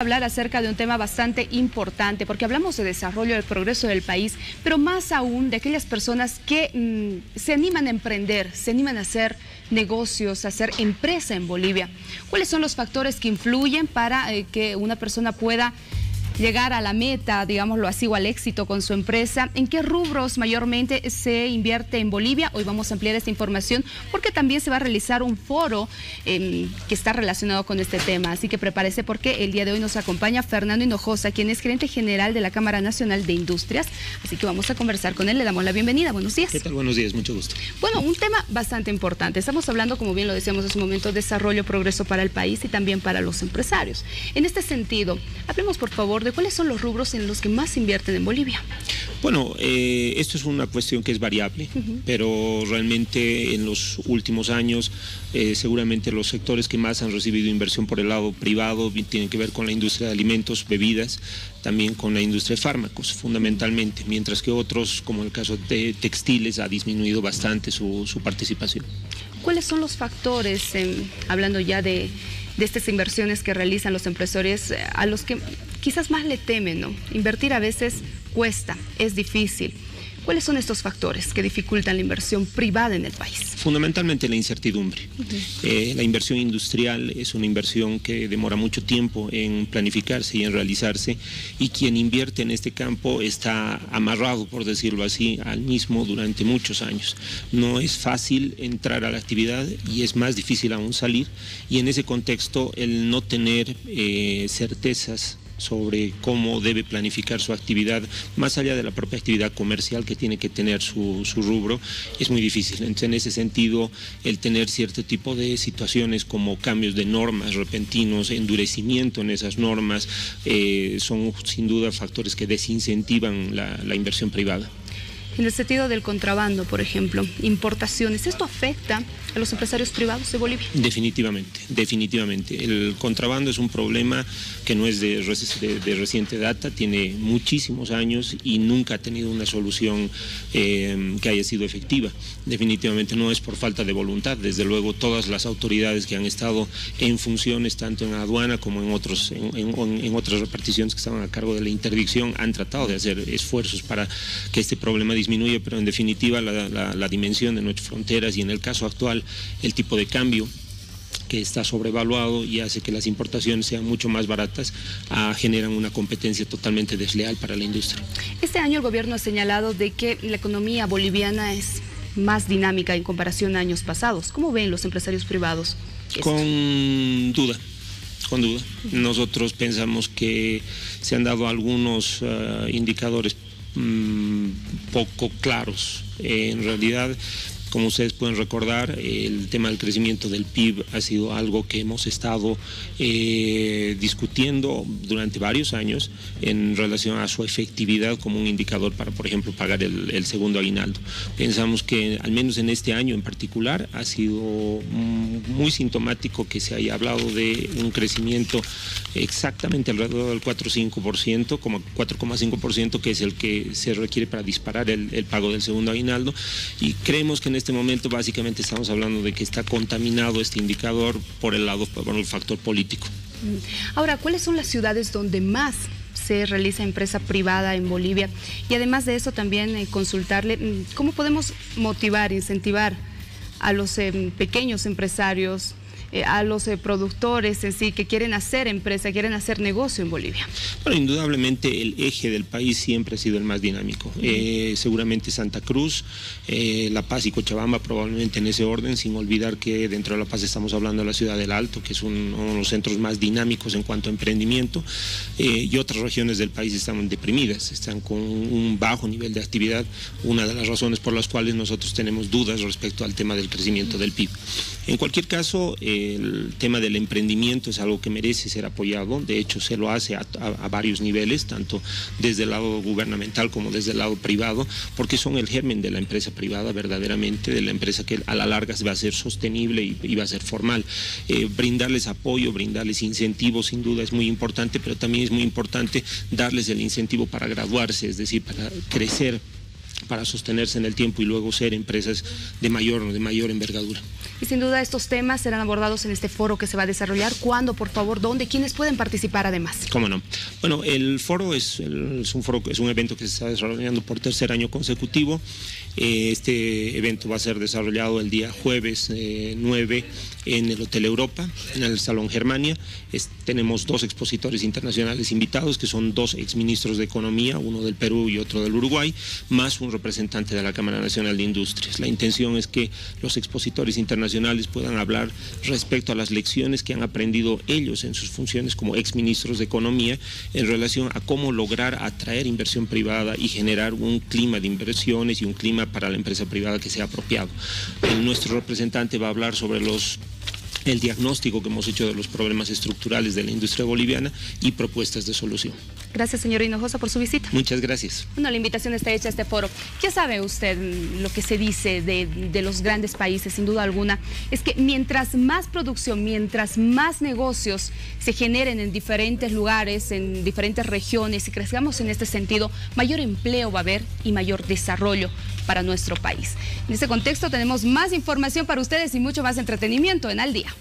Hablar acerca de un tema bastante importante, porque hablamos de desarrollo, del progreso del país, pero más aún de aquellas personas que se animan a emprender, se animan a hacer negocios, a hacer empresa en Bolivia. ¿Cuáles son los factores que influyen para que una persona pueda llegar a la meta, digámoslo así, o al éxito con su empresa? ¿En qué rubros mayormente se invierte en Bolivia? Hoy vamos a ampliar esta información porque también se va a realizar un foro que está relacionado con este tema. Así que prepárese porque el día de hoy nos acompaña Fernando Hinojosa, quien es gerente general de la Cámara Nacional de Industrias. Así que vamos a conversar con él. Le damos la bienvenida. Buenos días. ¿Qué tal? Buenos días, mucho gusto. Bueno, un tema bastante importante. Estamos hablando, como bien lo decíamos hace un momento, desarrollo, progreso para el país y también para los empresarios. En este sentido, hablemos por favor de cuáles son los rubros en los que más invierten en Bolivia. Bueno, esto es una cuestión que es variable, pero realmente en los últimos años seguramente los sectores que más han recibido inversión por el lado privado tienen que ver con la industria de alimentos, bebidas, también con la industria de fármacos fundamentalmente, mientras que otros, como el caso de textiles, ha disminuido bastante su participación. ¿Cuáles son los factores, hablando ya de estas inversiones que realizan los empresarios, a los que quizás más le temen, ¿no? Invertir a veces cuesta, es difícil. ¿Cuáles son estos factores que dificultan la inversión privada en el país? Fundamentalmente la incertidumbre. La inversión industrial es una inversión que demora mucho tiempo en planificarse y en realizarse, y quien invierte en este campo está amarrado, por decirlo así, al mismo durante muchos años. No es fácil entrar a la actividad y es más difícil aún salir, y en ese contexto el no tener certezas sobre cómo debe planificar su actividad, más allá de la propia actividad comercial que tiene que tener su rubro, es muy difícil. Entonces, en ese sentido, el tener cierto tipo de situaciones como cambios de normas repentinos, endurecimiento en esas normas, son sin duda factores que desincentivan la inversión privada. En el sentido del contrabando, por ejemplo, importaciones, ¿esto afecta a los empresarios privados de Bolivia? Definitivamente, definitivamente. El contrabando es un problema que no es de reciente data, tiene muchísimos años y nunca ha tenido una solución que haya sido efectiva. Definitivamente no es por falta de voluntad. Desde luego todas las autoridades que han estado en funciones, tanto en aduana como en otras reparticiones que estaban a cargo de la interdicción, han tratado de hacer esfuerzos para que este problema disminuya, pero en definitiva la dimensión de nuestras fronteras y en el caso actual el tipo de cambio que está sobrevaluado y hace que las importaciones sean mucho más baratas, generan una competencia totalmente desleal para la industria. Este año el gobierno ha señalado de que la economía boliviana es más dinámica en comparación a años pasados. ¿Cómo ven los empresarios privados esto? Con duda. Con duda. Nosotros pensamos que se han dado algunos indicadores poco claros. En realidad, como ustedes pueden recordar, el tema del crecimiento del PIB ha sido algo que hemos estado discutiendo durante varios años en relación a su efectividad como un indicador para, por ejemplo, pagar el segundo aguinaldo. Pensamos que, al menos en este año en particular, ha sido muy sintomático que se haya hablado de un crecimiento exactamente alrededor del 4,5%, como 4,5%, que es el que se requiere para disparar el pago del segundo aguinaldo, y creemos que en este momento básicamente estamos hablando de que está contaminado este indicador por el factor político. Ahora, ¿cuáles son las ciudades donde más se realiza empresa privada en Bolivia? Y además de eso también consultarle cómo podemos motivar, incentivar a los pequeños empresarios, a los productores en sí que quieren hacer empresa, quieren hacer negocio en Bolivia. Bueno, indudablemente el eje del país siempre ha sido el más dinámico. Seguramente Santa Cruz, La Paz y Cochabamba probablemente en ese orden, sin olvidar que dentro de La Paz estamos hablando de la ciudad del Alto, que es uno de los centros más dinámicos en cuanto a emprendimiento, y otras regiones del país están deprimidas, están con un bajo nivel de actividad, una de las razones por las cuales nosotros tenemos dudas respecto al tema del crecimiento del PIB. En cualquier caso, el tema del emprendimiento es algo que merece ser apoyado. De hecho, se lo hace a varios niveles, tanto desde el lado gubernamental como desde el lado privado, porque son el germen de la empresa privada verdaderamente, de la empresa que a la larga va a ser sostenible y va a ser formal. Brindarles apoyo, brindarles incentivos, sin duda es muy importante, pero también es muy importante darles el incentivo para graduarse, es decir, para crecer, para sostenerse en el tiempo y luego ser empresas de mayor envergadura. Y sin duda estos temas serán abordados en este foro que se va a desarrollar. ¿Cuándo, por favor? ¿Dónde? ¿Quiénes pueden participar además? ¿Cómo no? Bueno, el foro es un evento que se está desarrollando por tercer año consecutivo. Este evento va a ser desarrollado el día jueves 9 en el Hotel Europa, en el Salón Germania. Tenemos 2 expositores internacionales invitados, que son 2 exministros de Economía, uno del Perú y otro del Uruguay, más un representante de la Cámara Nacional de Industrias. La intención es que los expositores internacionales puedan hablar respecto a las lecciones que han aprendido ellos en sus funciones como exministros de Economía en relación a cómo lograr atraer inversión privada y generar un clima de inversiones y un clima para la empresa privada que sea apropiado. Nuestro representante va a hablar sobre el diagnóstico que hemos hecho de los problemas estructurales de la industria boliviana y propuestas de solución. Gracias, señor Hinojosa, por su visita. Muchas gracias. Bueno, la invitación está hecha a este foro. Ya sabe usted lo que se dice de los grandes países, sin duda alguna, es que mientras más producción, mientras más negocios se generen en diferentes lugares, en diferentes regiones y crezcamos en este sentido, mayor empleo va a haber y mayor desarrollo para nuestro país. En este contexto tenemos más información para ustedes y mucho más entretenimiento en Al Día.